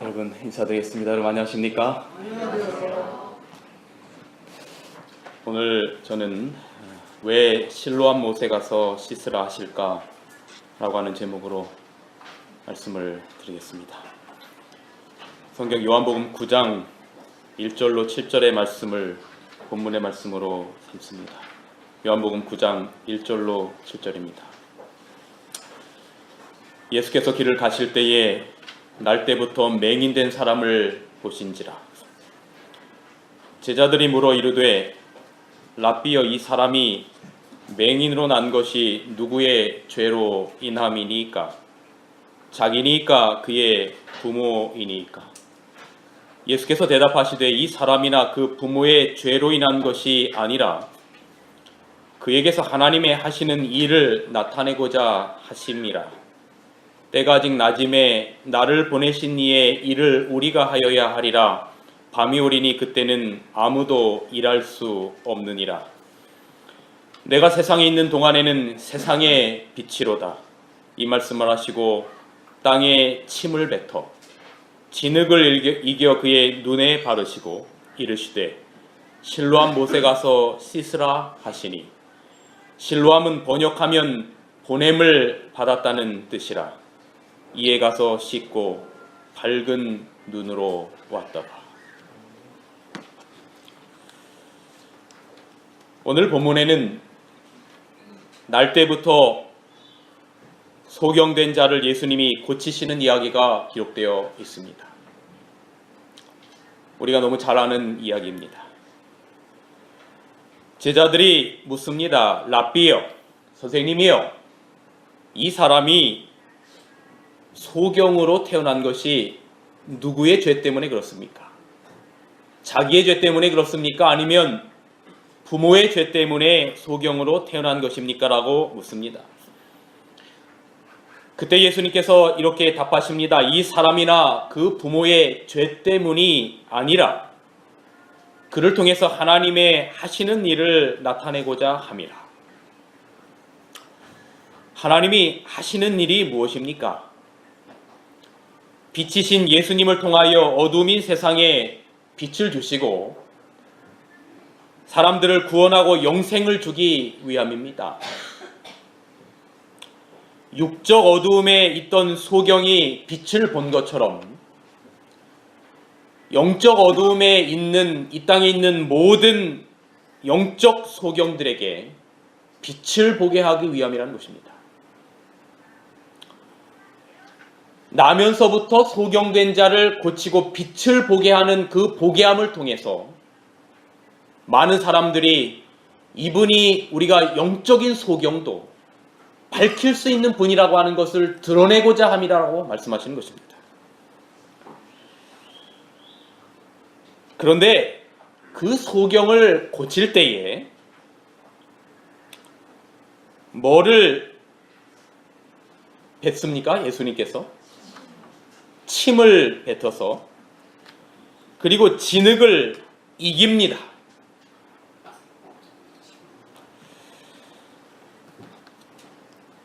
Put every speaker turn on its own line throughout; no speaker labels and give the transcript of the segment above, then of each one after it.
여러분 인사드리겠습니다. 여러분 안녕하십니까? 오늘 저는 왜 실로암 못에 가서 씻으라 하실까? 라고 하는 제목으로 말씀을 드리겠습니다. 성경 요한복음 9장 1절로 7절의 말씀을 본문의 말씀으로 삼습니다. 요한복음 9장 1절로 7절입니다. 예수께서 길을 가실 때에 날 때부터 맹인된 사람을 보신지라. 제자들이 물어 이르되 랍비여, 이 사람이 맹인으로 난 것이 누구의 죄로 인함이니까? 자기니까 그의 부모이니까? 예수께서 대답하시되 이 사람이나 그 부모의 죄로 인한 것이 아니라 그에게서 하나님의 하시는 일을 나타내고자 하심이라. 때가 아직 낮음에 나를 보내신 이의 일을 우리가 하여야 하리라. 밤이 오리니 그때는 아무도 일할 수 없느니라. 내가 세상에 있는 동안에는 세상의 빛이로다. 이 말씀을 하시고 땅에 침을 뱉어 진흙을 이겨 그의 눈에 바르시고 이르시되 실로암 못에 가서 씻으라 하시니, 실로암은 번역하면 보냄을 받았다는 뜻이라. 이에 가서 씻고 밝은 눈으로 왔더라. 오늘 본문에는 날 때부터 소경된 자를 예수님이 고치시는 이야기가 기록되어 있습니다. 우리가 너무 잘 아는 이야기입니다. 제자들이 묻습니다. 랍비여, 선생님이여, 이 사람이 소경으로 태어난 것이 누구의 죄 때문에 그렇습니까? 자기의 죄 때문에 그렇습니까? 아니면 부모의 죄 때문에 소경으로 태어난 것입니까? 라고 묻습니다. 그때 예수님께서 이렇게 답하십니다. 이 사람이나 그 부모의 죄 때문이 아니라 그를 통해서 하나님의 하시는 일을 나타내고자 함이라. 하나님이 하시는 일이 무엇입니까? 빛이신 예수님을 통하여 어둠인 세상에 빛을 주시고 사람들을 구원하고 영생을 주기 위함입니다. 육적 어두움에 있던 소경이 빛을 본 것처럼 영적 어두움에 있는 이 땅에 있는 모든 영적 소경들에게 빛을 보게 하기 위함이라는 것입니다. 나면서부터 소경된 자를 고치고 빛을 보게 하는 그 보게함을 통해서 많은 사람들이 이분이 우리가 영적인 소경도 밝힐 수 있는 분이라고 하는 것을 드러내고자 함이라고 말씀하시는 것입니다. 그런데 그 소경을 고칠 때에 뭐를 뱉습니까? 예수님께서 침을 뱉어서, 그리고 진흙을 이깁니다.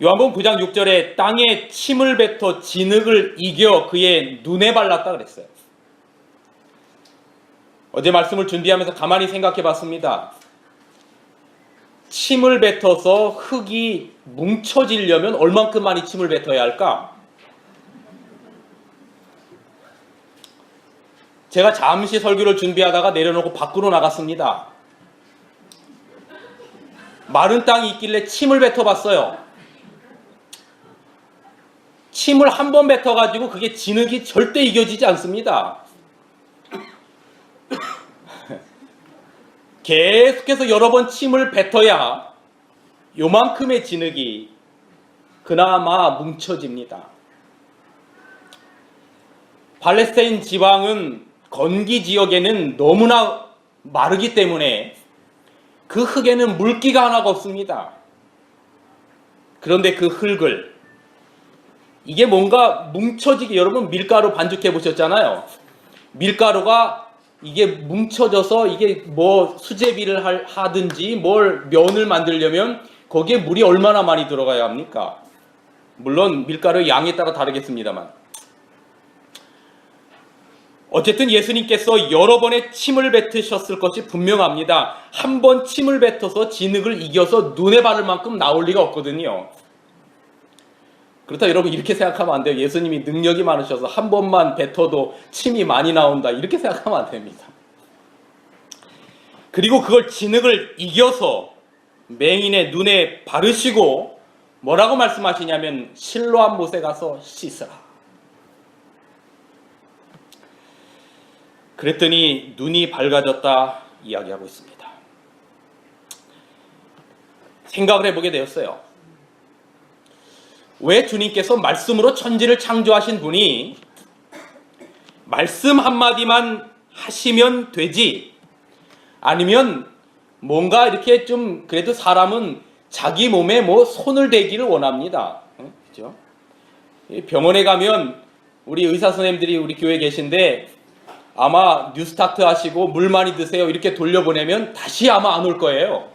요한복음 9장 6절에 땅에 침을 뱉어 진흙을 이겨 그의 눈에 발랐다 그랬어요. 어제 말씀을 준비하면서 가만히 생각해 봤습니다. 침을 뱉어서 흙이 뭉쳐지려면 얼만큼 많이 침을 뱉어야 할까? 제가 잠시 설교를 준비하다가 내려놓고 밖으로 나갔습니다. 마른 땅이 있길래 침을 뱉어봤어요. 침을 한 번 뱉어가지고 그게 진흙이 절대 이겨지지 않습니다. 계속해서 여러 번 침을 뱉어야 요만큼의 진흙이 그나마 뭉쳐집니다. 팔레스타인 지방은 건기 지역에는 너무나 마르기 때문에 그 흙에는 물기가 하나가 없습니다. 그런데 그 흙을, 이게 뭔가 뭉쳐지게, 여러분 밀가루 반죽해 보셨잖아요. 밀가루가 이게 뭉쳐져서 이게 뭐 수제비를 하든지 뭘 면을 만들려면 거기에 물이 얼마나 많이 들어가야 합니까? 물론 밀가루의 양에 따라 다르겠습니다만, 어쨌든 예수님께서 여러 번의 침을 뱉으셨을 것이 분명합니다. 한 번 침을 뱉어서 진흙을 이겨서 눈에 바를 만큼 나올 리가 없거든요. 그렇다 여러분 이렇게 생각하면 안 돼요. 예수님이 능력이 많으셔서 한 번만 뱉어도 침이 많이 나온다. 이렇게 생각하면 안 됩니다. 그리고 그걸 진흙을 이겨서 맹인의 눈에 바르시고 뭐라고 말씀하시냐면 실로암 못에 가서 씻으라. 그랬더니 눈이 밝아졌다 이야기하고 있습니다. 생각을 해보게 되었어요. 왜 주님께서 말씀으로 천지를 창조하신 분이 말씀 한마디만 하시면 되지, 아니면 뭔가 이렇게 좀 그래도 사람은 자기 몸에 뭐 손을 대기를 원합니다. 그죠? 병원에 가면 우리 의사 선생님들이 우리 교회에 계신데 아마 뉴스타트 하시고 물 많이 드세요 이렇게 돌려보내면 다시 아마 안 올 거예요.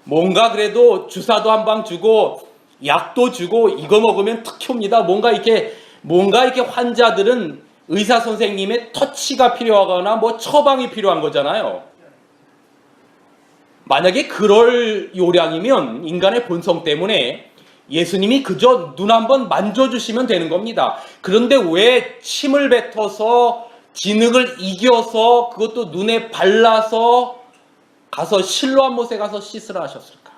뭔가 그래도 주사도 한 방 주고 약도 주고 이거 먹으면 탁 옵니다. 뭔가 이렇게 환자들은 의사 선생님의 터치가 필요하거나 뭐 처방이 필요한 거잖아요. 만약에 그럴 요량이면 인간의 본성 때문에 예수님이 그저 눈 한번 만져주시면 되는 겁니다. 그런데 왜 침을 뱉어서 진흙을 이겨서 그것도 눈에 발라서 가서 실로암 못에 가서 씻으라 하셨을까?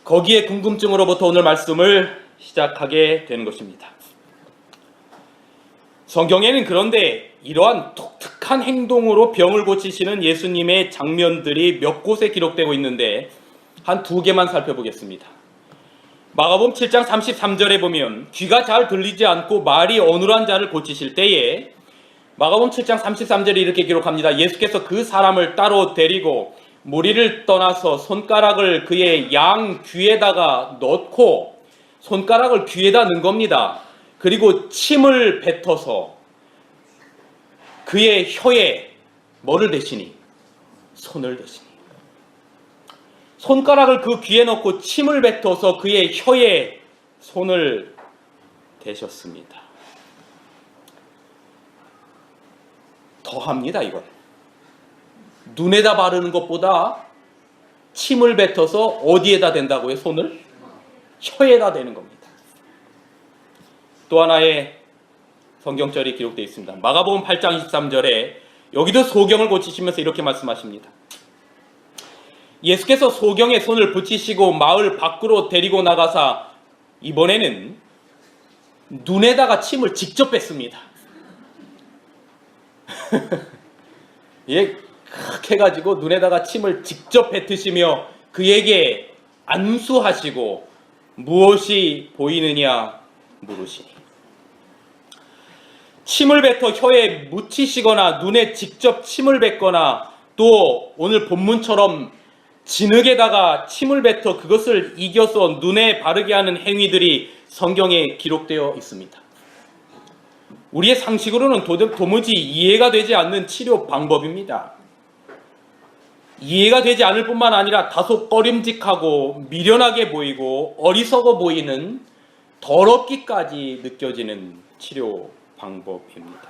거기에 궁금증으로부터 오늘 말씀을 시작하게 되는 것입니다. 성경에는 그런데 이러한 독특한 행동으로 병을 고치시는 예수님의 장면들이 몇 곳에 기록되고 있는데 한 두 개만 살펴보겠습니다. 마가복음 7장 33절에 보면 귀가 잘 들리지 않고 말이 어눌한 자를 고치실 때에 마가복음 7장 33절에 이렇게 기록합니다. 예수께서 그 사람을 따로 데리고 무리를 떠나서 손가락을 그의 양 귀에다가 넣고 손가락을 귀에다 넣은 겁니다. 그리고 침을 뱉어서 그의 혀에 뭐를 대시니? 손을 대시니. 손가락을 그 귀에 넣고 침을 뱉어서 그의 혀에 손을 대셨습니다. 더합니다, 이건. 눈에다 바르는 것보다 침을 뱉어서 어디에다 댄다고요? 손을? 혀에다 대는 겁니다. 또 하나의 성경절이 기록되어 있습니다. 마가복음 8장 23절에 여기도 소경을 고치시면서 이렇게 말씀하십니다. 예수께서 소경에 손을 붙이시고 마을 밖으로 데리고 나가사 이번에는 눈에다가 침을 직접 뱉습니다. 예, 크게 해가지고 눈에다가 침을 직접 뱉으시며 그에게 안수하시고 무엇이 보이느냐 물으시니. 침을 뱉어 혀에 묻히시거나 눈에 직접 침을 뱉거나 또 오늘 본문처럼 진흙에다가 침을 뱉어 그것을 이겨서 눈에 바르게 하는 행위들이 성경에 기록되어 있습니다. 우리의 상식으로는 도무지 이해가 되지 않는 치료 방법입니다. 이해가 되지 않을 뿐만 아니라 다소 꺼림직하고 미련하게 보이고 어리석어 보이는 더럽기까지 느껴지는 치료 방법입니다.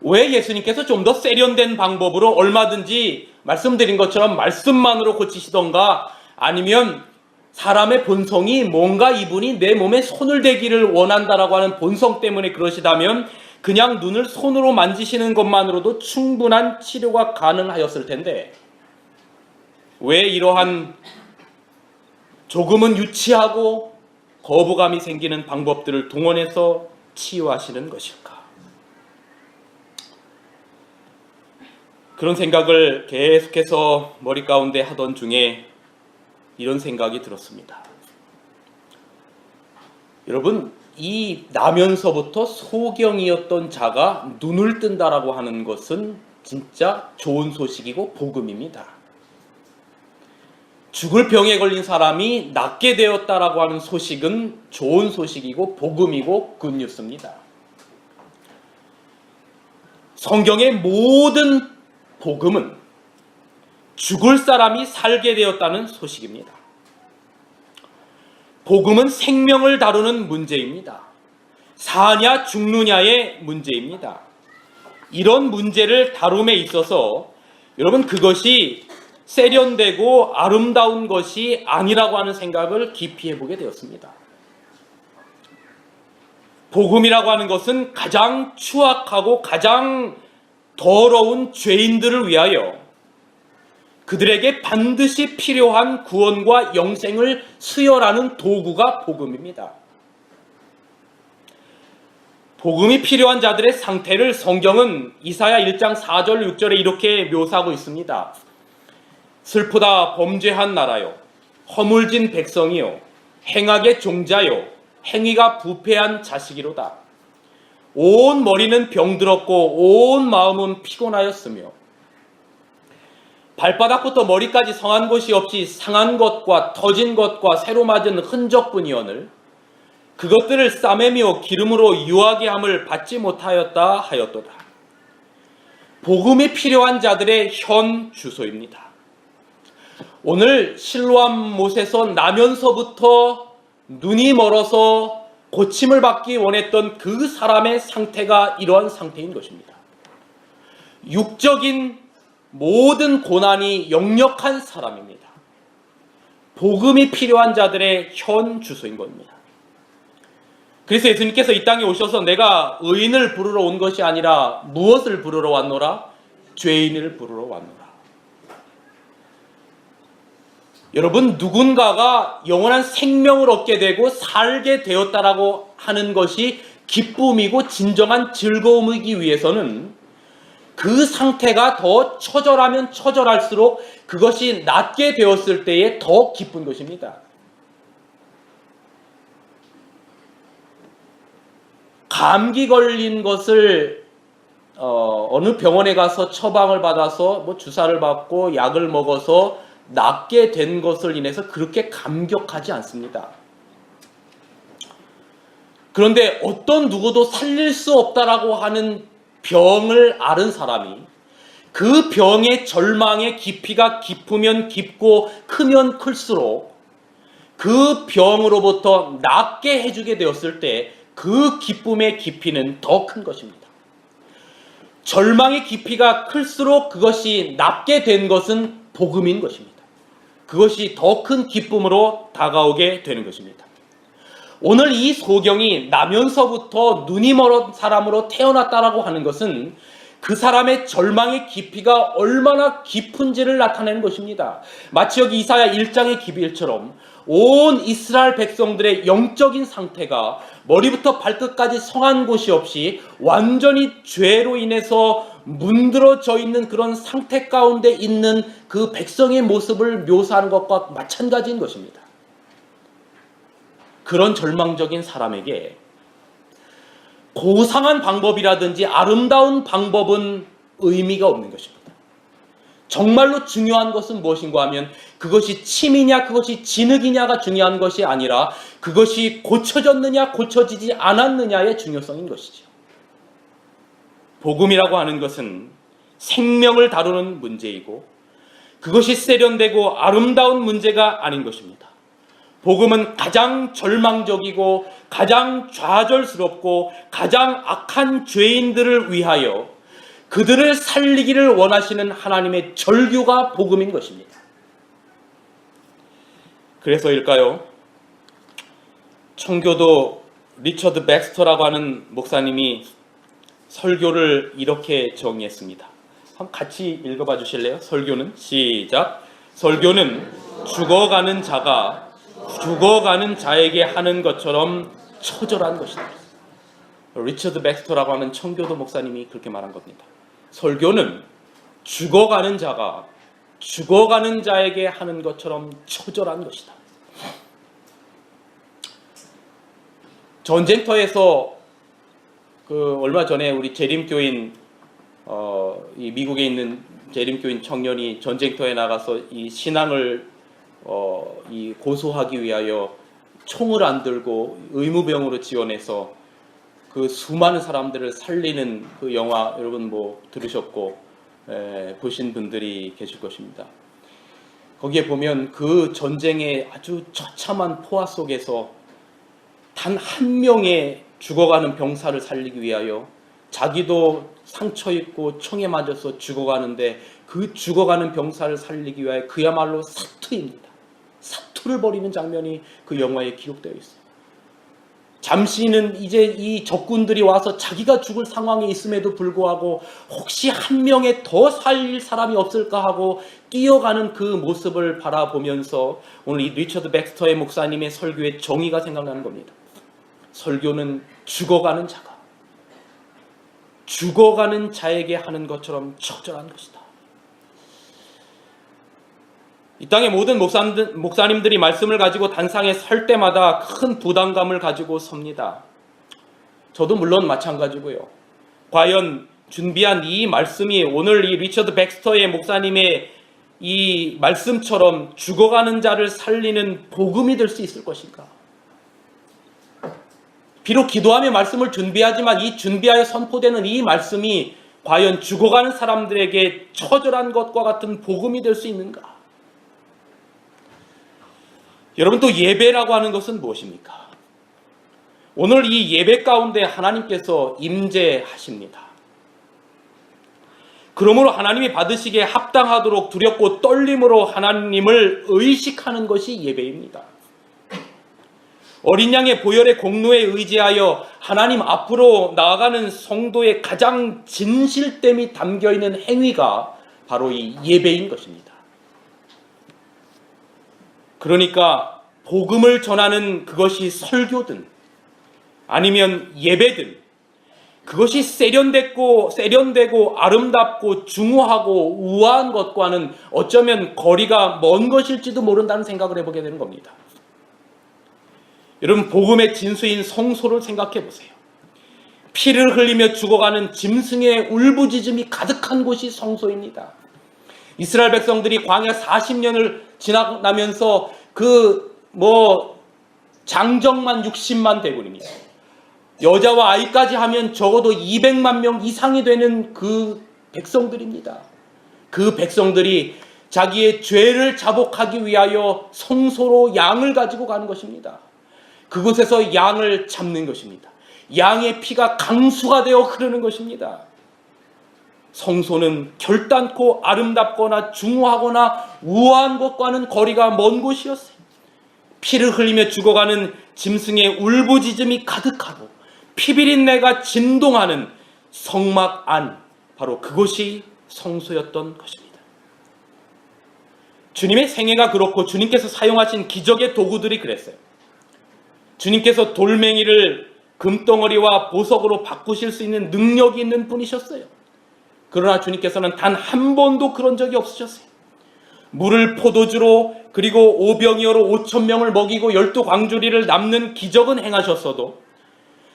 왜 예수님께서 좀 더 세련된 방법으로 얼마든지 말씀드린 것처럼 말씀만으로 고치시던가 아니면 사람의 본성이 뭔가 이분이 내 몸에 손을 대기를 원한다라고 하는 본성 때문에 그러시다면 그냥 눈을 손으로 만지시는 것만으로도 충분한 치료가 가능하였을 텐데 왜 이러한 조금은 유치하고 거부감이 생기는 방법들을 동원해서 치유하시는 것일까? 그런 생각을 계속해서 머리 가운데 하던 중에 이런 생각이 들었습니다. 여러분, 이 나면서부터 소경이었던 자가 눈을 뜬다라고 하는 것은 진짜 좋은 소식이고 복음입니다. 죽을 병에 걸린 사람이 낫게 되었다라고 하는 소식은 좋은 소식이고 복음이고 굿뉴스입니다. 성경의 모든 복음은 죽을 사람이 살게 되었다는 소식입니다. 복음은 생명을 다루는 문제입니다. 사냐 죽느냐의 문제입니다. 이런 문제를 다룸에 있어서 여러분 그것이 세련되고 아름다운 것이 아니라고 하는 생각을 깊이 해보게 되었습니다. 복음이라고 하는 것은 가장 추악하고 가장 더러운 죄인들을 위하여 그들에게 반드시 필요한 구원과 영생을 수혈하는 도구가 복음입니다. 복음이 필요한 자들의 상태를 성경은 이사야 1장 4절 6절에 이렇게 묘사하고 있습니다. 슬프다 범죄한 나라요, 허물진 백성이요, 행악의 종자요, 행위가 부패한 자식이로다. 온 머리는 병들었고 온 마음은 피곤하였으며 발바닥부터 머리까지 성한 곳이 없이 상한 것과 터진 것과 새로 맞은 흔적뿐이오늘 그것들을 싸매며 기름으로 유하게 함을 받지 못하였다 하였도다. 복음이 필요한 자들의 현 주소입니다. 오늘 실로암 못에서 나면서부터 눈이 멀어서 고침을 받기 원했던 그 사람의 상태가 이러한 상태인 것입니다. 육적인 모든 고난이 역력한 사람입니다. 복음이 필요한 자들의 현 주소인 겁니다. 그래서 예수님께서 이 땅에 오셔서 내가 의인을 부르러 온 것이 아니라 무엇을 부르러 왔노라? 죄인을 부르러 왔노라. 여러분, 누군가가 영원한 생명을 얻게 되고 살게 되었다라고 하는 것이 기쁨이고 진정한 즐거움이기 위해서는 그 상태가 더 처절하면 처절할수록 그것이 낫게 되었을 때에 더 기쁜 것입니다. 감기 걸린 것을 어느 병원에 가서 처방을 받아서 뭐 주사를 받고 약을 먹어서 낫게 된 것을 인해서 그렇게 감격하지 않습니다. 그런데 어떤 누구도 살릴 수 없다라고 하는 병을 앓은 사람이 그 병의 절망의 깊이가 깊으면 깊고 크면 클수록 그 병으로부터 낫게 해주게 되었을 때 그 기쁨의 깊이는 더 큰 것입니다. 절망의 깊이가 클수록 그것이 낫게 된 것은 복음인 것입니다. 그것이 더 큰 기쁨으로 다가오게 되는 것입니다. 오늘 이 소경이 나면서부터 눈이 멀은 사람으로 태어났다라고 하는 것은 그 사람의 절망의 깊이가 얼마나 깊은지를 나타내는 것입니다. 마치 여기 이사야 1장의 기빌처럼 온 이스라엘 백성들의 영적인 상태가 머리부터 발끝까지 성한 곳이 없이 완전히 죄로 인해서 문드러져 있는 그런 상태 가운데 있는 그 백성의 모습을 묘사하는 것과 마찬가지인 것입니다. 그런 절망적인 사람에게 고상한 방법이라든지 아름다운 방법은 의미가 없는 것입니다. 정말로 중요한 것은 무엇인가 하면 그것이 침이냐 그것이 진흙이냐가 중요한 것이 아니라 그것이 고쳐졌느냐 고쳐지지 않았느냐의 중요성인 것이죠. 복음이라고 하는 것은 생명을 다루는 문제이고 그것이 세련되고 아름다운 문제가 아닌 것입니다. 복음은 가장 절망적이고 가장 좌절스럽고 가장 악한 죄인들을 위하여 그들을 살리기를 원하시는 하나님의 절규가 복음인 것입니다. 그래서일까요? 청교도 리처드 백스터라고 하는 목사님이 설교를 이렇게 정의했습니다. 한번 같이 읽어봐 주실래요? 설교는 시작. 설교는 죽어가는 자가 죽어가는 자에게 하는 것처럼 처절한 것이다. 리처드 백스터라고 하는 청교도 목사님이 그렇게 말한 겁니다. 설교는 죽어가는 자가 죽어가는 자에게 하는 것처럼 처절한 것이다. 전쟁터에서 얼마 전에 우리 재림교인 이 미국에 있는 재림교인 청년이 전쟁터에 나가서 이 신앙을 이 고소하기 위하여 총을 안 들고 의무병으로 지원해서 그 수많은 사람들을 살리는 그 영화 여러분 뭐 들으셨고 보신 분들이 계실 것입니다. 거기에 보면 그 전쟁의 아주 처참한 포화 속에서 단 한 명의 죽어가는 병사를 살리기 위하여 자기도 상처 입고 총에 맞아서 죽어가는데 그 죽어가는 병사를 살리기 위하여 그야말로 사투입니다. 사투를 벌이는 장면이 그 영화에 기록되어 있어요. 잠시는 이제 이 적군들이 와서 자기가 죽을 상황에 있음에도 불구하고 혹시 한 명의 더 살릴 사람이 없을까 하고 뛰어가는 그 모습을 바라보면서 오늘 이 리처드 백스터의 목사님의 설교의 정의가 생각나는 겁니다. 설교는 죽어가는 자에게 하는 것처럼 적절한 것이다. 이 땅의 모든 목사님들이 말씀을 가지고 단상에 설 때마다 큰 부담감을 가지고 섭니다. 저도 물론 마찬가지고요. 과연 준비한 이 말씀이 오늘 이 리처드 백스터의 목사님의 이 말씀처럼 죽어가는 자를 살리는 복음이 될 수 있을 것인가? 비록 기도하며 말씀을 준비하지만 이 준비하여 선포되는 이 말씀이 과연 죽어가는 사람들에게 처절한 것과 같은 복음이 될 수 있는가? 여러분, 또 예배라고 하는 것은 무엇입니까? 오늘 이 예배 가운데 하나님께서 임재하십니다. 그러므로 하나님이 받으시기에 합당하도록 두렵고 떨림으로 하나님을 의식하는 것이 예배입니다. 어린 양의 보혈의 공로에 의지하여 하나님 앞으로 나아가는 성도의 가장 진실됨이 담겨있는 행위가 바로 이 예배인 것입니다. 그러니까 복음을 전하는 그것이 설교든 아니면 예배든 그것이 세련되고 아름답고 중후하고 우아한 것과는 어쩌면 거리가 먼 것일지도 모른다는 생각을 해보게 되는 겁니다. 여러분, 복음의 진수인 성소를 생각해 보세요. 피를 흘리며 죽어가는 짐승의 울부짖음이 가득한 곳이 성소입니다. 이스라엘 백성들이 광야 40년을 지나가면서 장정만 60만 대군입니다. 여자와 아이까지 하면 적어도 200만 명 이상이 되는 그 백성들입니다. 그 백성들이 자기의 죄를 자복하기 위하여 성소로 양을 가지고 가는 것입니다. 그곳에서 양을 잡는 것입니다. 양의 피가 강수가 되어 흐르는 것입니다. 성소는 결단코 아름답거나 중후하거나 우아한 것과는 거리가 먼 곳이었어요. 피를 흘리며 죽어가는 짐승의 울부짖음이 가득하고 피비린내가 진동하는 성막 안, 바로 그곳이 성소였던 것입니다. 주님의 생애가 그렇고 주님께서 사용하신 기적의 도구들이 그랬어요. 주님께서 돌멩이를 금덩어리와 보석으로 바꾸실 수 있는 능력이 있는 분이셨어요. 그러나 주님께서는 단 한 번도 그런 적이 없으셨어요. 물을 포도주로, 그리고 오병이어로 5,000명을 먹이고 12광주리를 남는 기적은 행하셨어도,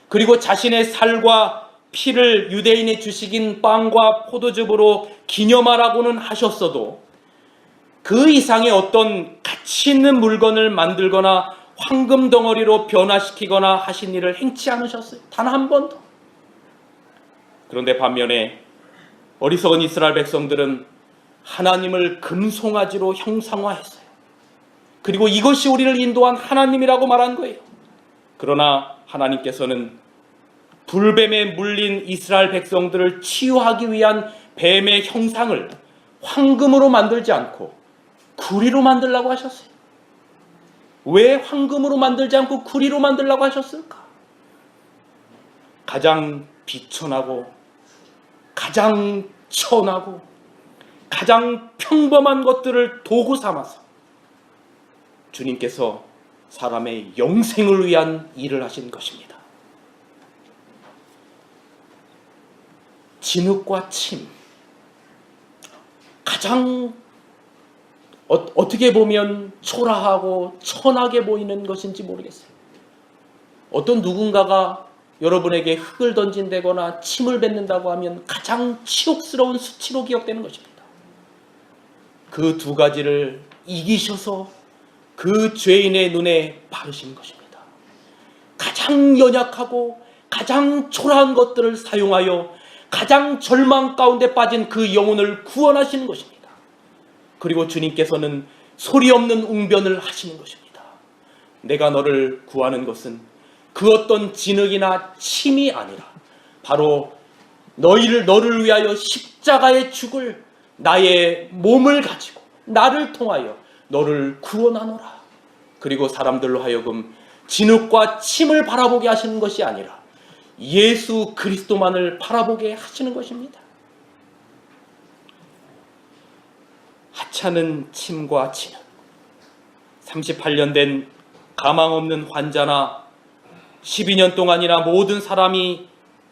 그리고 자신의 살과 피를 유대인의 주식인 빵과 포도즙으로 기념하라고는 하셨어도 그 이상의 어떤 가치 있는 물건을 만들거나 황금 덩어리로 변화시키거나 하신 일을 행치 않으셨어요. 단 한 번도. 그런데 반면에 어리석은 이스라엘 백성들은 하나님을 금송아지로 형상화했어요. 그리고 이것이 우리를 인도한 하나님이라고 말한 거예요. 그러나 하나님께서는 불뱀에 물린 이스라엘 백성들을 치유하기 위한 뱀의 형상을 황금으로 만들지 않고 구리로 만들라고 하셨어요. 왜 황금으로 만들지 않고 구리로 만들라고 하셨을까? 가장 비천하고 가장 천하고 가장 평범한 것들을 도구 삼아서 주님께서 사람의 영생을 위한 일을 하신 것입니다. 진흙과 침, 가장 어떻게 보면 초라하고 천하게 보이는 것인지 모르겠어요. 어떤 누군가가 여러분에게 흙을 던진다거나 침을 뱉는다고 하면 가장 치욕스러운 수치로 기억되는 것입니다. 그 두 가지를 이기셔서 그 죄인의 눈에 바르신 것입니다. 가장 연약하고 가장 초라한 것들을 사용하여 가장 절망 가운데 빠진 그 영혼을 구원하시는 것입니다. 그리고 주님께서는 소리 없는 웅변을 하시는 것입니다. 내가 너를 구하는 것은 그 어떤 진흙이나 침이 아니라 바로 너를 위하여 십자가에 죽을 나의 몸을 가지고 나를 통하여 너를 구원하노라. 그리고 사람들로 하여금 진흙과 침을 바라보게 하시는 것이 아니라 예수 그리스도만을 바라보게 하시는 것입니다. 하찮은 침과 진흙, 38년 된 가망 없는 환자나 12년 동안이나 모든 사람이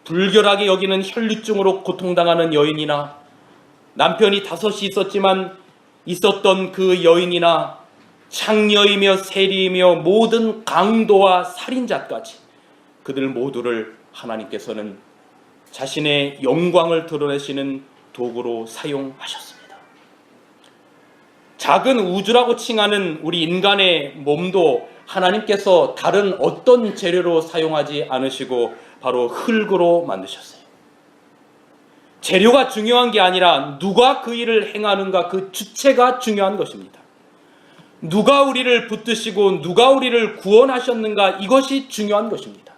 불결하게 여기는 혈류증으로 고통당하는 여인이나 남편이 5이 있었던 그 여인이나 창녀이며 세리이며 모든 강도와 살인자까지 그들 모두를 하나님께서는 자신의 영광을 드러내시는 도구로 사용하셨습니다. 작은 우주라고 칭하는 우리 인간의 몸도 하나님께서 다른 어떤 재료로 사용하지 않으시고 바로 흙으로 만드셨어요. 재료가 중요한 게 아니라 누가 그 일을 행하는가, 그 주체가 중요한 것입니다. 누가 우리를 붙드시고 누가 우리를 구원하셨는가, 이것이 중요한 것입니다.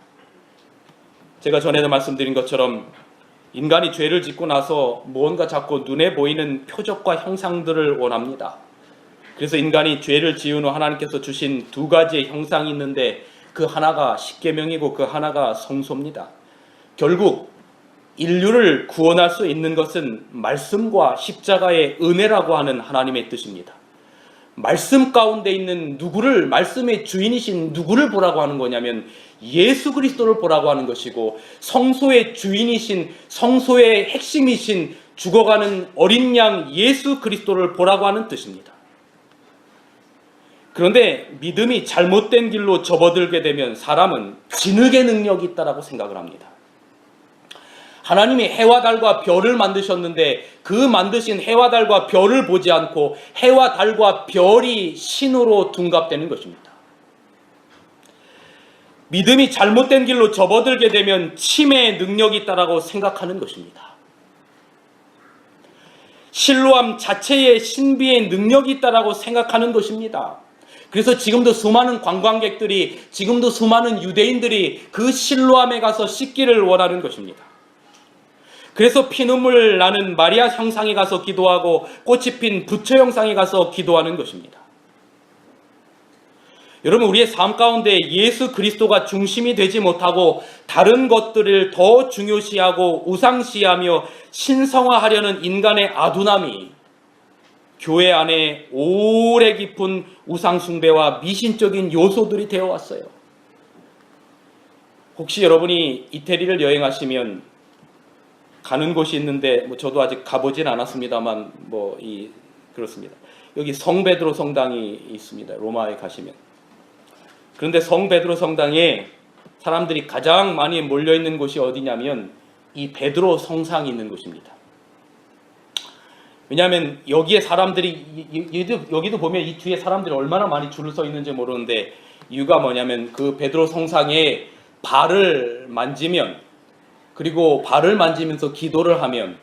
제가 전에도 말씀드린 것처럼 인간이 죄를 짓고 나서 무언가 자꾸 눈에 보이는 표적과 형상들을 원합니다. 그래서 인간이 죄를 지은 후 하나님께서 주신 2가지의 형상이 있는데 그 하나가 십계명이고 그 하나가 성소입니다. 결국 인류를 구원할 수 있는 것은 말씀과 십자가의 은혜라고 하는 하나님의 뜻입니다. 말씀 가운데 있는 누구를, 말씀의 주인이신 누구를 보라고 하는 거냐면 예수 그리스도를 보라고 하는 것이고, 성소의 주인이신, 성소의 핵심이신 죽어가는 어린 양 예수 그리스도를 보라고 하는 뜻입니다. 그런데 믿음이 잘못된 길로 접어들게 되면 사람은 진흙의 능력이 있다고 생각을 합니다. 하나님이 해와 달과 별을 만드셨는데 그 만드신 해와 달과 별을 보지 않고 해와 달과 별이 신으로 둔갑되는 것입니다. 믿음이 잘못된 길로 접어들게 되면 침의 능력이 있다고 생각하는 것입니다. 실로암 자체의 신비의 능력이 있다고 생각하는 것입니다. 그래서 지금도 수많은 관광객들이, 지금도 수많은 유대인들이 그 실로암에 가서 씻기를 원하는 것입니다. 그래서 피눈물 나는 마리아 형상에 가서 기도하고 꽃이 핀 부처 형상에 가서 기도하는 것입니다. 여러분, 우리의 삶 가운데 예수 그리스도가 중심이 되지 못하고 다른 것들을 더 중요시하고 우상시하며 신성화하려는 인간의 아둔함이 교회 안에 오래 깊은 우상숭배와 미신적인 요소들이 되어왔어요. 혹시 여러분이 이태리를 여행하시면 가는 곳이 있는데, 저도 아직 가보진 않았습니다만 그렇습니다. 여기 성 베드로 성당이 있습니다. 로마에 가시면. 그런데 성 베드로 성당에 사람들이 가장 많이 몰려있는 곳이 어디냐면 이 베드로 성상이 있는 곳입니다. 왜냐하면 여기에 사람들이, 여기도 보면 이 뒤에 사람들이 얼마나 많이 줄을 서 있는지 모르는데, 이유가 뭐냐면 그 베드로 성상에 발을 만지면, 그리고 발을 만지면서 기도를 하면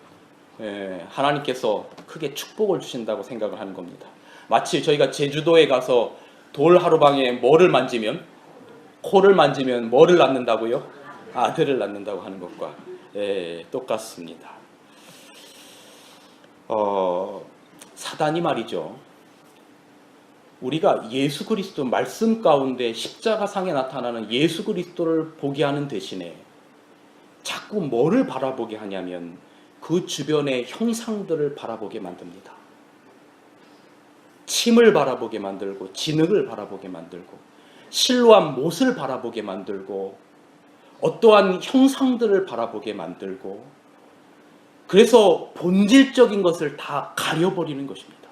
하나님께서 크게 축복을 주신다고 생각을 하는 겁니다. 마치 저희가 제주도에 가서 돌 하루방에 뭐를 만지면, 코를 만지면 뭐를 낳는다고요? 아들을 낳는다고 하는 것과 똑같습니다. 사단이 말이죠, 우리가 예수 그리스도 말씀 가운데 십자가상에 나타나는 예수 그리스도를 보게 하는 대신에 자꾸 뭐를 바라보게 하냐면 그 주변의 형상들을 바라보게 만듭니다. 침을 바라보게 만들고, 진흙을 바라보게 만들고, 실로암 못을 바라보게 만들고, 어떠한 형상들을 바라보게 만들고, 그래서 본질적인 것을 다 가려버리는 것입니다.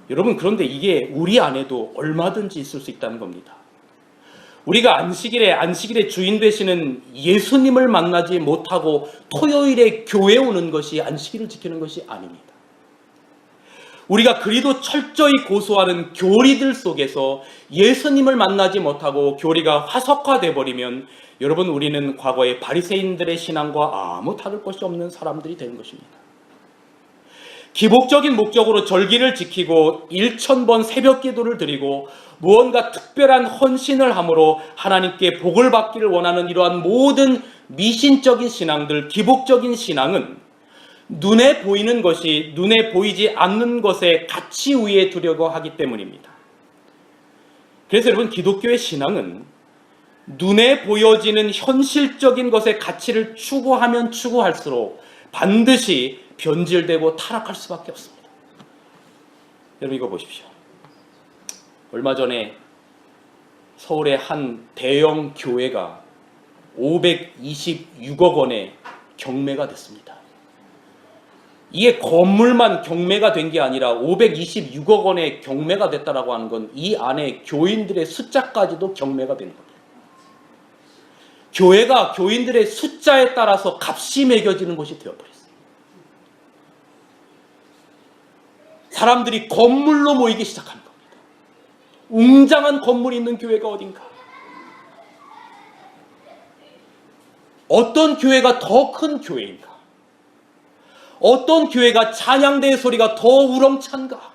여러분, 그런데 이게 우리 안에도 얼마든지 있을 수 있다는 겁니다. 우리가 안식일의 주인 되시는 예수님을 만나지 못하고 토요일에 교회에 오는 것이 안식일을 지키는 것이 아닙니다. 우리가 그리도 철저히 고수하는 교리들 속에서 예수님을 만나지 못하고 교리가 화석화돼 버리면 여러분, 우리는 과거의 바리새인들의 신앙과 아무 다를 것이 없는 사람들이 되는 것입니다. 기복적인 목적으로 절기를 지키고 1000번 새벽 기도를 드리고 무언가 특별한 헌신을 함으로 하나님께 복을 받기를 원하는 이러한 모든 미신적인 신앙들, 기복적인 신앙은 눈에 보이는 것이 눈에 보이지 않는 것의 가치 위에 두려고 하기 때문입니다. 그래서 여러분, 기독교의 신앙은 눈에 보여지는 현실적인 것의 가치를 추구하면 추구할수록 반드시 변질되고 타락할 수밖에 없습니다. 여러분, 이거 보십시오. 얼마 전에 서울의 한 대형 교회가 526억 원의 경매가 됐습니다. 이게 건물만 경매가 된 게 아니라 526억 원의 경매가 됐다라고 하는 건 이 안에 교인들의 숫자까지도 경매가 된 겁니다. 교회가 교인들의 숫자에 따라서 값이 매겨지는 것이 되어버렸어요. 사람들이 건물로 모이기 시작하는 겁니다. 웅장한 건물이 있는 교회가 어딘가? 어떤 교회가 더 큰 교회인가? 어떤 교회가 찬양대의 소리가 더 우렁찬가?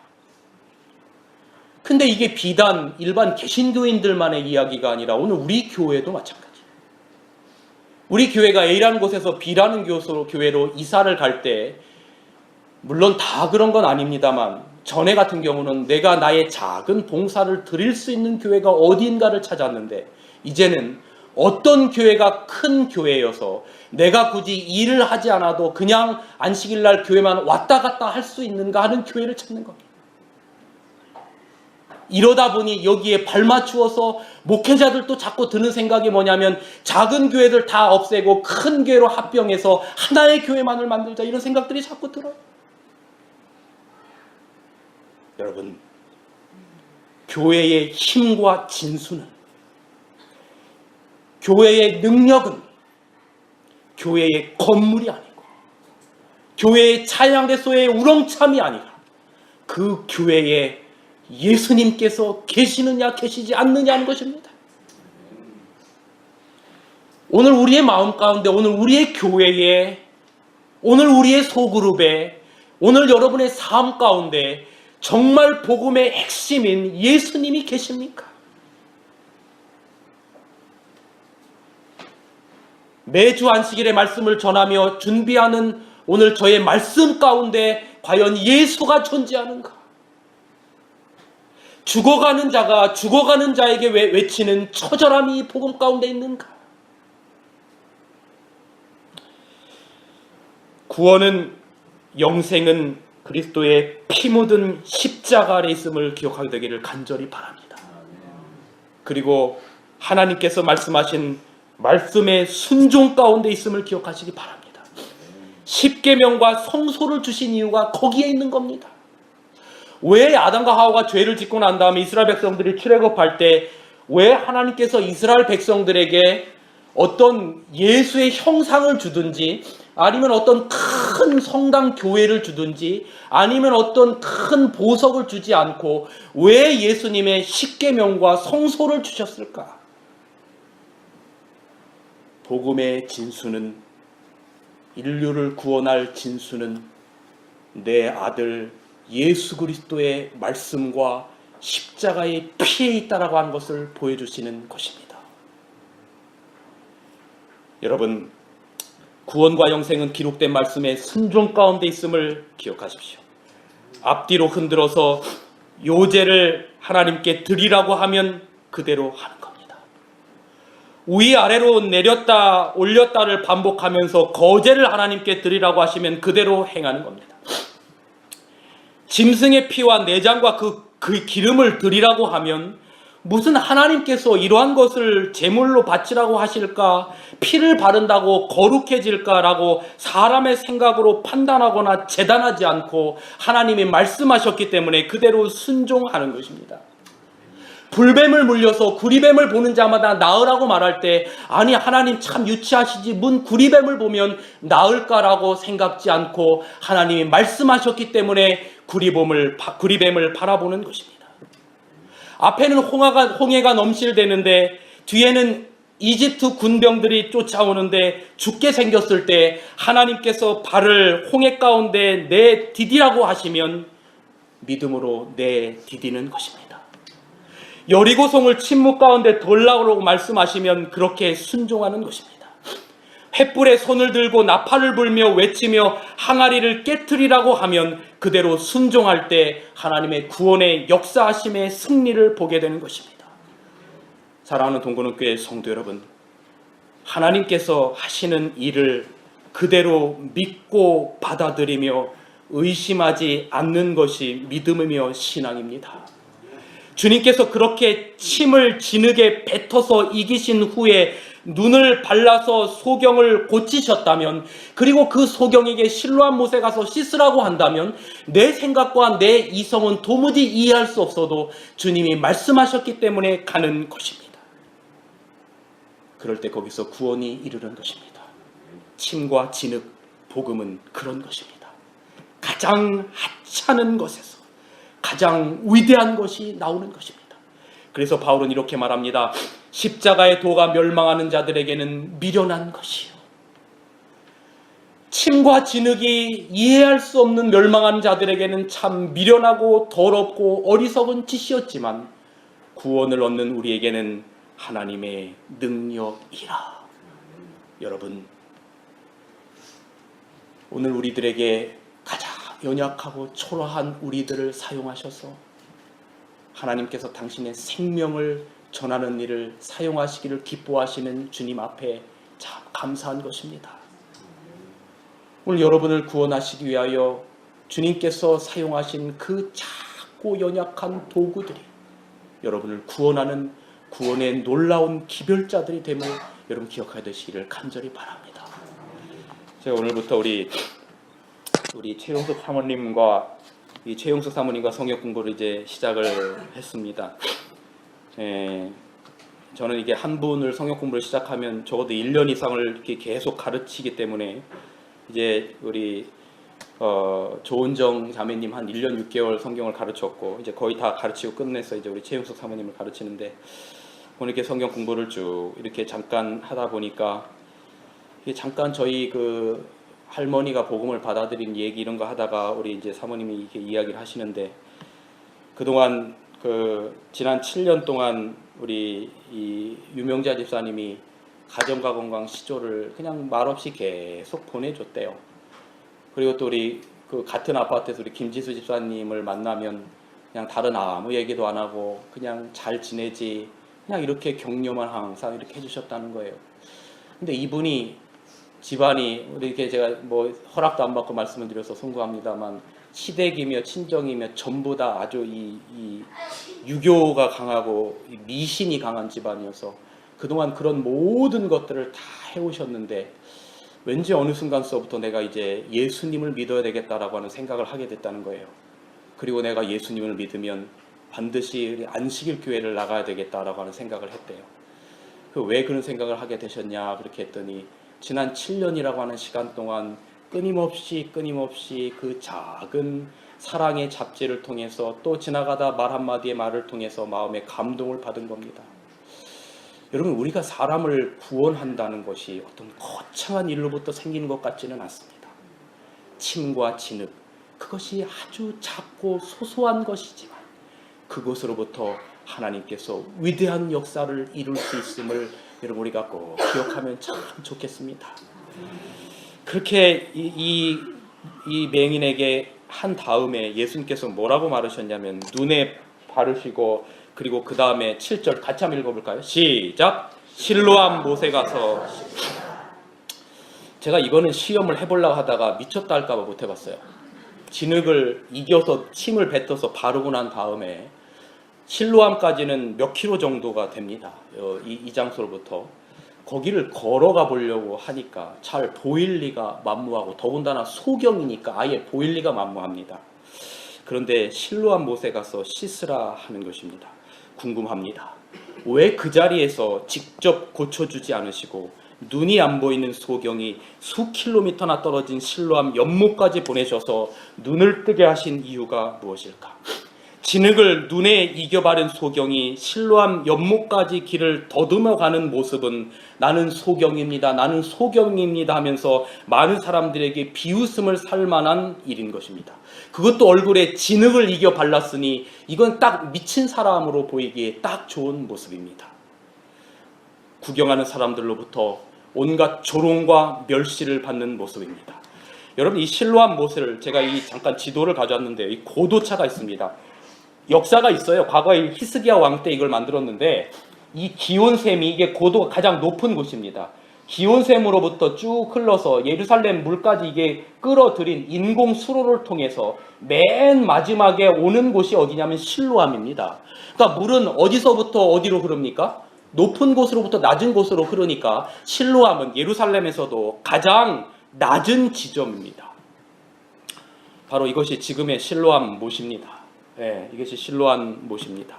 근데 이게 비단 일반 개신교인들만의 이야기가 아니라 오늘 우리 교회도 마찬가지예요. 우리 교회가 A라는 곳에서 B라는 교회로 이사를 갈 때, 물론 다 그런 건 아닙니다만 전에 같은 경우는 내가 나의 작은 봉사를 드릴 수 있는 교회가 어디인가를 찾았는데, 이제는 어떤 교회가 큰 교회여서 내가 굳이 일을 하지 않아도 그냥 안식일날 교회만 왔다 갔다 할 수 있는가 하는 교회를 찾는 겁니다. 이러다 보니 여기에 발맞추어서 목회자들도 자꾸 드는 생각이 뭐냐면 작은 교회들 다 없애고 큰 교회로 합병해서 하나의 교회만을 만들자, 이런 생각들이 자꾸 들어요. 여러분, 교회의 힘과 진수는, 교회의 능력은 교회의 건물이 아니고 교회의 찬양대소의 우렁참이 아니라 그 교회에 예수님께서 계시느냐 계시지 않느냐는 것입니다. 오늘 우리의 마음 가운데, 오늘 우리의 교회에, 오늘 우리의 소그룹에, 오늘 여러분의 삶 가운데 정말 복음의 핵심인 예수님이 계십니까? 매주 안식일의 말씀을 전하며 준비하는 오늘 저의 말씀 가운데 과연 예수가 존재하는가? 죽어가는 자가 죽어가는 자에게 외치는 처절함이 이 복음 가운데 있는가? 구원은, 영생은 그리스도의 피 묻은 십자가 아래 있음을 기억하게 되기를 간절히 바랍니다. 그리고 하나님께서 말씀하신 말씀의 순종 가운데 있음을 기억하시기 바랍니다. 십계명과 성소를 주신 이유가 거기에 있는 겁니다. 왜 아담과 하와가 죄를 짓고 난 다음에 이스라엘 백성들이 출애굽할 때 왜 하나님께서 이스라엘 백성들에게 어떤 예수의 형상을 주든지, 아니면 어떤 큰 성당 교회를 주든지, 아니면 어떤 큰 보석을 주지 않고 왜 예수님의 십계명과 성소를 주셨을까? 복음의 진수는, 인류를 구원할 진수는 내 아들 예수 그리스도의 말씀과 십자가의 피에 있다라고 하는 것을 보여주시는 것입니다. 여러분, 구원과 영생은 기록된 말씀의 순종 가운데 있음을 기억하십시오. 앞뒤로 흔들어서 요제를 하나님께 드리라고 하면 그대로 하는 겁니다. 위아래로 내렸다 올렸다를 반복하면서 거제를 하나님께 드리라고 하시면 그대로 행하는 겁니다. 짐승의 피와 내장과 그 기름을 드리라고 하면 무슨 하나님께서 이러한 것을 제물로 바치라고 하실까, 피를 바른다고 거룩해질까라고 사람의 생각으로 판단하거나 재단하지 않고 하나님이 말씀하셨기 때문에 그대로 순종하는 것입니다. 불뱀을 물려서 구리뱀을 보는 자마다 나으라고 말할 때, 아니 하나님 참 유치하시지, 문 구리뱀을 보면 나을까라고 생각지 않고 하나님이 말씀하셨기 때문에 구리뱀을 바라보는 것입니다. 앞에는 홍해가 넘실대는데 뒤에는 이집트 군병들이 쫓아오는데 죽게 생겼을 때 하나님께서 발을 홍해 가운데 내디디라고 하시면 믿음으로 내디디는 것입니다. 여리고성을 침묵 가운데 돌라오라고 말씀하시면 그렇게 순종하는 것입니다. 횃불에 손을 들고 나팔을 불며 외치며 항아리를 깨트리라고 하면 그대로 순종할 때 하나님의 구원의 역사하심의 승리를 보게 되는 것입니다. 사랑하는 동고는교회 성도 여러분, 하나님께서 하시는 일을 그대로 믿고 받아들이며 의심하지 않는 것이 믿음이며 신앙입니다. 주님께서 그렇게 침을 진흙에 뱉어서 이기신 후에 눈을 발라서 소경을 고치셨다면, 그리고 그 소경에게 실로암 못에 가서 씻으라고 한다면 내 생각과 내 이성은 도무지 이해할 수 없어도 주님이 말씀하셨기 때문에 가는 것입니다. 그럴 때 거기서 구원이 이르는 것입니다. 침과 진흙, 복음은 그런 것입니다. 가장 하찮은 것에서 가장 위대한 것이 나오는 것입니다. 그래서 바울은 이렇게 말합니다. 십자가의 도가 멸망하는 자들에게는 미련한 것이요, 침과 진흙이 이해할 수 없는 멸망하는 자들에게는 참 미련하고 더럽고 어리석은 짓이었지만 구원을 얻는 우리에게는 하나님의 능력이라. 여러분, 오늘 우리들에게 가장 연약하고 초라한 우리들을 사용하셔서 하나님께서 당신의 생명을 전하는 일을 사용하시기를 기뻐하시는 주님 앞에 참 감사한 것입니다. 오늘 여러분을 구원하시기 위하여 주님께서 사용하신 그 작고 연약한 도구들이 여러분을 구원하는 구원의 놀라운 기별자들이 됨을 여러분 기억하여 되시기를 간절히 바랍니다. 제가 오늘부터 우리 최용석 사모님과 성역 공부를 이제 시작을 했습니다. 저는 이게 한 분을 성역 공부를 시작하면 적어도 1년 이상을 이렇게 계속 가르치기 때문에 이제 우리 조은정 자매님 한 1년 6개월 성경을 가르쳤고 이제 거의 다 가르치고 끝내서 이제 우리 최용석 사모님을 가르치는데, 오늘 이렇게 성경 공부를 쭉 이렇게 잠깐 하다 보니까 잠깐 저희 그 할머니가 복음을 받아들인 얘기 이런 거 하다가 우리 이제 사모님이 이렇게 이야기를 하시는데, 그동안 지난 7년 동안 우리 이 유명자 집사님이 가정과 건강 시조를 그냥 말없이 계속 보내줬대요. 그리고 또 우리 그 같은 아파트에서 우리 김지수 집사님을 만나면 그냥 다른 아무 얘기도 안 하고 그냥 잘 지내지, 그냥 이렇게 격려만 항상 이렇게 해주셨다는 거예요. 근데 이분이 집안이 이렇게 제가 뭐 허락도 안 받고 말씀을 드려서 송구합니다만 시댁이며 친정이며 전부 다 아주 이 유교가 강하고 미신이 강한 집안이어서 그동안 그런 모든 것들을 다 해오셨는데 왠지 어느 순간서부터 내가 이제 예수님을 믿어야 되겠다라고 하는 생각을 하게 됐다는 거예요. 그리고 내가 예수님을 믿으면 반드시 안식일 교회를 나가야 되겠다라고 하는 생각을 했대요. 왜 그런 생각을 하게 되셨냐 그렇게 했더니 지난 7년이라고 하는 시간 동안 끊임없이 그 작은 사랑의 잡지를 통해서 또 지나가다 말 한마디의 말을 통해서 마음의 감동을 받은 겁니다. 여러분, 우리가 사람을 구원한다는 것이 어떤 거창한 일로부터 생기는 것 같지는 않습니다. 침과 진흙, 그것이 아주 작고 소소한 것이지만 그것으로부터 하나님께서 위대한 역사를 이룰 수 있음을 여러분 우리가 꼭 기억하면 참 좋겠습니다. 그렇게 이 맹인에게 한 다음에 예수님께서 뭐라고 말하셨냐면 눈에 바르시고 그리고 그 다음에 7절 같이 한번 읽어볼까요? 시작! 실로암 못에 가서. 제가 이거는 시험을 해보려고 하다가 미쳤다 할까봐 못 해봤어요. 진흙을 이겨서 침을 뱉어서 바르고 난 다음에 실로암까지는 몇 킬로 정도가 됩니다. 이 장소로부터 거기를 걸어가 보려고 하니까 잘 보일 리가 만무하고, 더군다나 소경이니까 아예 보일 리가 만무합니다. 그런데 실로암 못에 가서 씻으라 하는 것입니다. 궁금합니다. 왜 그 자리에서 직접 고쳐주지 않으시고 눈이 안 보이는 소경이 수 킬로미터나 떨어진 실로암 연못까지 보내셔서 눈을 뜨게 하신 이유가 무엇일까? 진흙을 눈에 이겨바른 소경이 실로암 연못까지 길을 더듬어가는 모습은 나는 소경입니다, 나는 소경입니다 하면서 많은 사람들에게 비웃음을 살 만한 일인 것입니다. 그것도 얼굴에 진흙을 이겨 발랐으니 이건 딱 미친 사람으로 보이기에 딱 좋은 모습입니다. 구경하는 사람들로부터 온갖 조롱과 멸시를 받는 모습입니다. 여러분, 이 실로암 못을 제가 잠깐 지도를 가져왔는데 이 고도차가 있습니다. 역사가 있어요. 과거에 히스기야 왕 때 이걸 만들었는데 이 기온샘이 이게 고도가 가장 높은 곳입니다. 기온샘으로부터 쭉 흘러서 예루살렘 물까지 이게 끌어들인 인공 수로를 통해서 맨 마지막에 오는 곳이 어디냐면 실로암입니다. 그러니까 물은 어디서부터 어디로 흐릅니까? 높은 곳으로부터 낮은 곳으로 흐르니까 실로암은 예루살렘에서도 가장 낮은 지점입니다. 바로 이것이 지금의 실로암 못입니다. 네, 이것이 실로암 못입니다.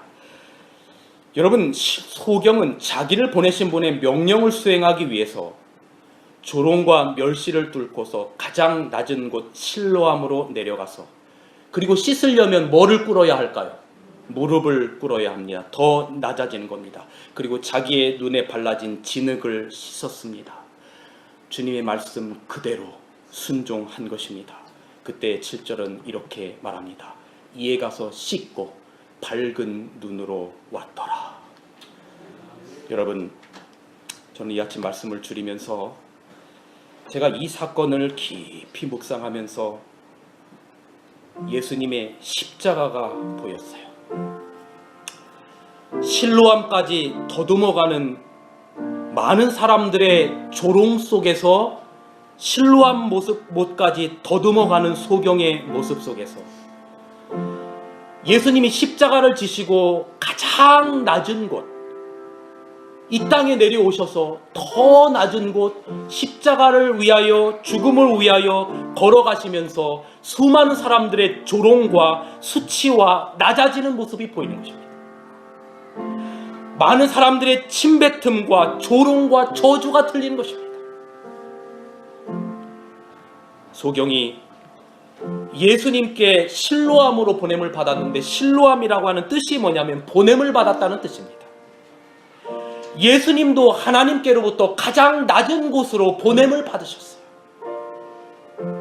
여러분, 소경은 자기를 보내신 분의 명령을 수행하기 위해서 조롱과 멸시를 뚫고서 가장 낮은 곳 실로암으로 내려가서, 그리고 씻으려면 뭐를 꿇어야 할까요? 무릎을 꿇어야 합니다. 더 낮아지는 겁니다. 그리고 자기의 눈에 발라진 진흙을 씻었습니다. 주님의 말씀 그대로 순종한 것입니다. 그때 7절은 이렇게 말합니다. 이에 가서 씻고 밝은 눈으로 왔더라. 여러분, 저는 이 아침 말씀을 줄이면서 제가 이 사건을 깊이 묵상하면서 예수님의 십자가가 보였어요. 실로암까지 더듬어가는 많은 사람들의 조롱 속에서 실로암 못까지 더듬어가는 소경의 모습 속에서 예수님이 십자가를 지시고 가장 낮은 곳, 이 땅에 내려오셔서 더 낮은 곳 십자가를 위하여, 죽음을 위하여 걸어가시면서 수많은 사람들의 조롱과 수치와 낮아지는 모습이 보이는 것입니다. 많은 사람들의 침뱉음과 조롱과 저주가 들리는 것입니다. 소경이 예수님께 실로암으로 보냄을 받았는데, 실로암이라고 하는 뜻이 뭐냐면 보냄을 받았다는 뜻입니다. 예수님도 하나님께로부터 가장 낮은 곳으로 보냄을 받으셨어요.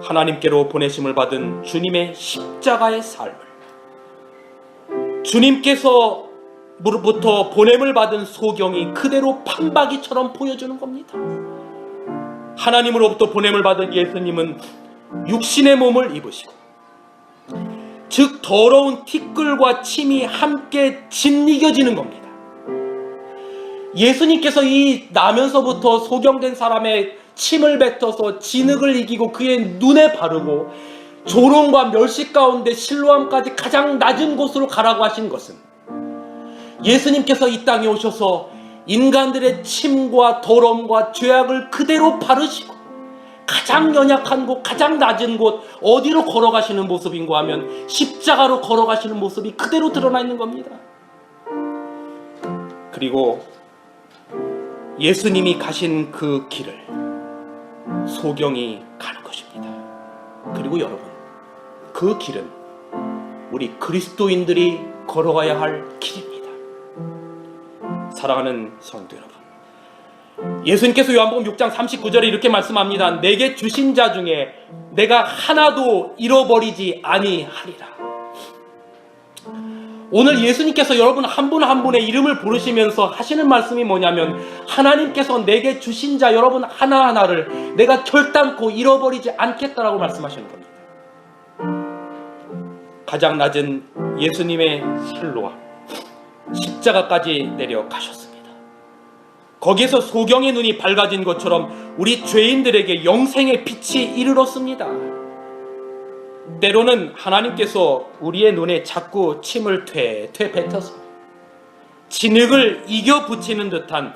하나님께로 보내심을 받은 주님의 십자가의 삶을, 주님께서로부터 보냄을 받은 소경이 그대로 판박이처럼 보여주는 겁니다. 하나님으로부터 보냄을 받은 예수님은 육신의 몸을 입으시고, 즉 더러운 티끌과 침이 함께 짓이겨지는 겁니다. 예수님께서 이 나면서부터 소경된 사람의 침을 뱉어서 진흙을 이기고 그의 눈에 바르고 조롱과 멸시 가운데 실로암까지 가장 낮은 곳으로 가라고 하신 것은, 예수님께서 이 땅에 오셔서 인간들의 침과 더러움과 죄악을 그대로 바르시고 가장 연약한 곳, 가장 낮은 곳 어디로 걸어가시는 모습인가 하면 십자가로 걸어가시는 모습이 그대로 드러나 있는 겁니다. 그리고 예수님이 가신 그 길을 소경이 가는 것입니다. 그리고 여러분, 그 길은 우리 그리스도인들이 걸어가야 할 길입니다. 사랑하는 성도 여러분, 예수님께서 요한복음 6장 39절에 이렇게 말씀합니다. 내게 주신 자 중에 내가 하나도 잃어버리지 아니하리라. 오늘 예수님께서 여러분 한 분 한 분의 이름을 부르시면서 하시는 말씀이 뭐냐면, 하나님께서 내게 주신 자 여러분 하나하나를 내가 결단코 잃어버리지 않겠다라고 말씀하시는 겁니다. 가장 낮은 예수님의 실로암, 십자가까지 내려가셨습니다. 거기에서 소경의 눈이 밝아진 것처럼 우리 죄인들에게 영생의 빛이 이르렀습니다. 때로는 하나님께서 우리의 눈에 자꾸 침을 퇴퇴 뱉어서 진흙을 이겨 붙이는 듯한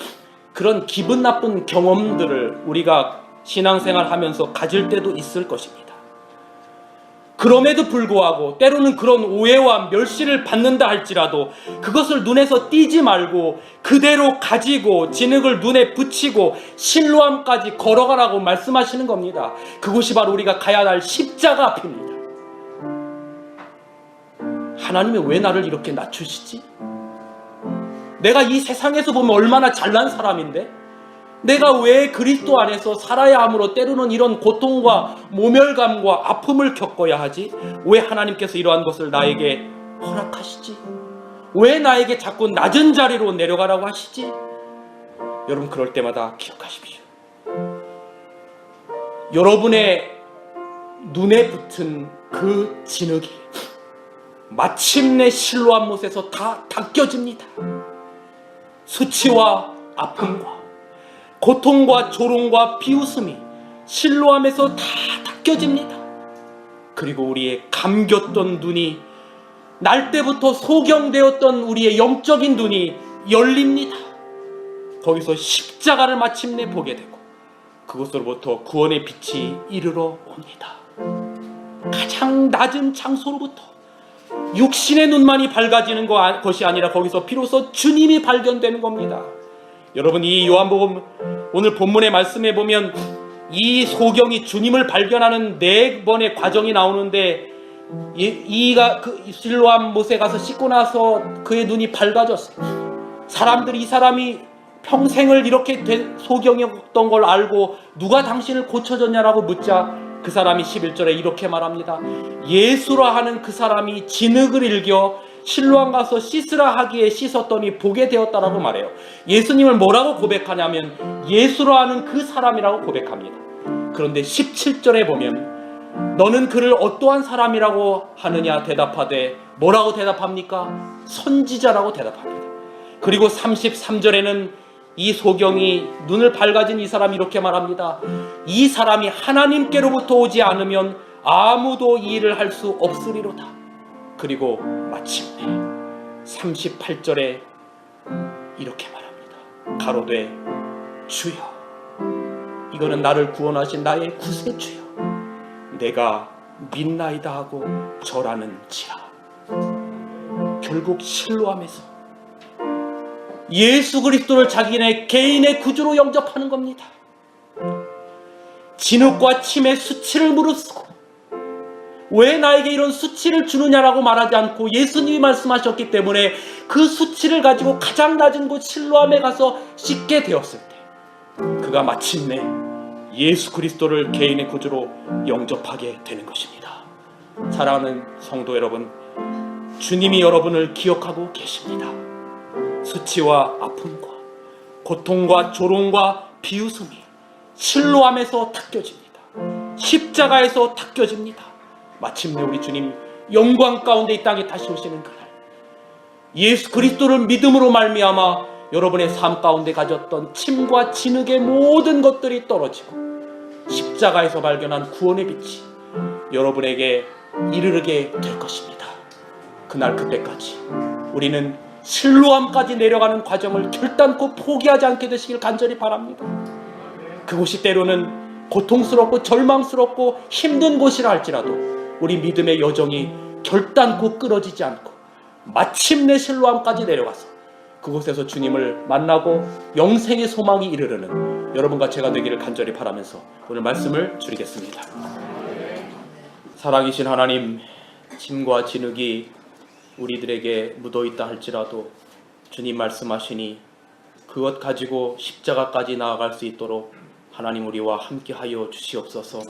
그런 기분 나쁜 경험들을 우리가 신앙생활 하면서 가질 때도 있을 것입니다. 그럼에도 불구하고 때로는 그런 오해와 멸시를 받는다 할지라도 그것을 눈에서 띄지 말고 그대로 가지고 진흙을 눈에 붙이고 실로암까지 걸어가라고 말씀하시는 겁니다. 그곳이 바로 우리가 가야 할 십자가 앞입니다. 하나님이 왜 나를 이렇게 낮추시지? 내가 이 세상에서 보면 얼마나 잘난 사람인데 내가 왜 그리스도 안에서 살아야 함으로 때로는 이런 고통과 모멸감과 아픔을 겪어야 하지? 왜 하나님께서 이러한 것을 나에게 허락하시지? 왜 나에게 자꾸 낮은 자리로 내려가라고 하시지? 여러분, 그럴 때마다 기억하십시오. 여러분의 눈에 붙은 그 진흙이 마침내 실로암 못에서 다 닦여집니다. 수치와 아픔과 고통과 조롱과 비웃음이 실로암에서 다 닦여집니다. 그리고 우리의 감겼던 눈이, 날 때부터 소경되었던 우리의 영적인 눈이 열립니다. 거기서 십자가를 마침내 보게 되고 그곳으로부터 구원의 빛이 이르러 옵니다. 가장 낮은 장소로부터 육신의 눈만이 밝아지는 것이 아니라 거기서 비로소 주님이 발견되는 겁니다. 여러분, 이 요한복음 오늘 본문의 말씀에 보면 이 소경이 주님을 발견하는 4번의 과정이 나오는데, 이가 그 실로암 못에 가서 씻고 나서 그의 눈이 밝아졌어요. 사람들이 이 사람이 평생을 이렇게 소경이었던 걸 알고 누가 당신을 고쳐줬냐라고 묻자 그 사람이 11절에 이렇게 말합니다. 예수라 하는 그 사람이 진흙을 일겨 실로암 가서 씻으라 하기에 씻었더니 보게 되었다라고 말해요. 예수님을 뭐라고 고백하냐면 예수라 하는 그 사람이라고 고백합니다. 그런데 17절에 보면 너는 그를 어떠한 사람이라고 하느냐 대답하되 뭐라고 대답합니까? 선지자라고 대답합니다. 그리고 33절에는 이 소경이 눈을 밝아진 이 사람이 이렇게 말합니다. 이 사람이 하나님께로부터 오지 않으면 아무도 이 일을 할 수 없으리로다. 그리고 마침내 38절에 이렇게 말합니다. 가로되 주여, 이거는 나를 구원하신 나의 구세주여, 내가 믿나이다 하고 절하는지라. 결국 실로암에서 예수 그리스도를 자기네 개인의 구주로 영접하는 겁니다. 진흙과 침의 수치를 무릅쓰고 왜 나에게 이런 수치를 주느냐라고 말하지 않고 예수님이 말씀하셨기 때문에 그 수치를 가지고 가장 낮은 곳 실로암에 가서 씻게 되었을 때 그가 마침내 예수 그리스도를 개인의 구주로 영접하게 되는 것입니다. 사랑하는 성도 여러분, 주님이 여러분을 기억하고 계십니다. 수치와 아픔과 고통과 조롱과 비웃음이 실로암에서 닦여집니다. 십자가에서 닦여집니다. 마침내 우리 주님 영광 가운데 이 땅에 다시 오시는 그날, 예수 그리스도를 믿음으로 말미암아 여러분의 삶 가운데 가졌던 침과 진흙의 모든 것들이 떨어지고 십자가에서 발견한 구원의 빛이 여러분에게 이르르게 될 것입니다. 그날 그때까지 우리는 실로암까지 내려가는 과정을 결단코 포기하지 않게 되시길 간절히 바랍니다. 그곳이 때로는 고통스럽고 절망스럽고 힘든 곳이라 할지라도 우리 믿음의 여정이 결단코 끊어지지 않고 마침내 실로암까지 내려가서 그곳에서 주님을 만나고 영생의 소망이 이르르는 여러분과 제가 되기를 간절히 바라면서 오늘 말씀을 줄이겠습니다. 사랑이신 하나님, 침과 진흙이 우리들에게 묻어있다 할지라도 주님 말씀하시니 그것 가지고 십자가까지 나아갈 수 있도록 하나님 우리와 함께하여 주시옵소서.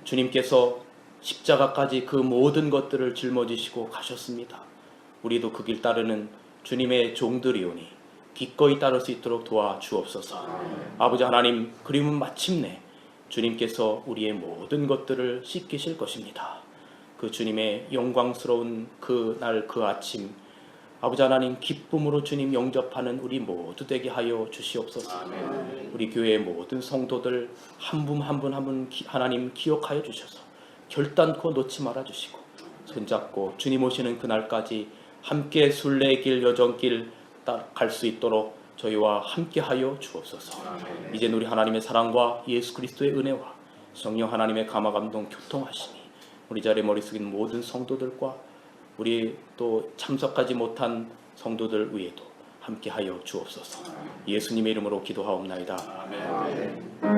주님께서 십자가까지 그 모든 것들을 짊어지시고 가셨습니다. 우리도 그 길 따르는 주님의 종들이오니 기꺼이 따를 수 있도록 도와주옵소서. 아버지 하나님, 그리면 마침내 주님께서 우리의 모든 것들을 씻기실 것입니다. 그 주님의 영광스러운 그 날 그 아침, 아버지 하나님 기쁨으로 주님 영접하는 우리 모두 되게 하여 주시옵소서. 우리 교회의 모든 성도들 한 분 한 분 한 분 하나님 기억하여 주셔서 결단코 놓지 말아 주시고 손잡고 주님 오시는 그날까지 함께 순례의 길 여정길 갈 수 있도록 저희와 함께하여 주옵소서. 이제 우리 하나님의 사랑과 예수 그리스도의 은혜와 성령 하나님의 감화감동 교통하시니 우리 자리에 머리 숙인 모든 성도들과 우리 또 참석하지 못한 성도들 위에도 함께하여 주옵소서. 예수님의 이름으로 기도하옵나이다. 아멘.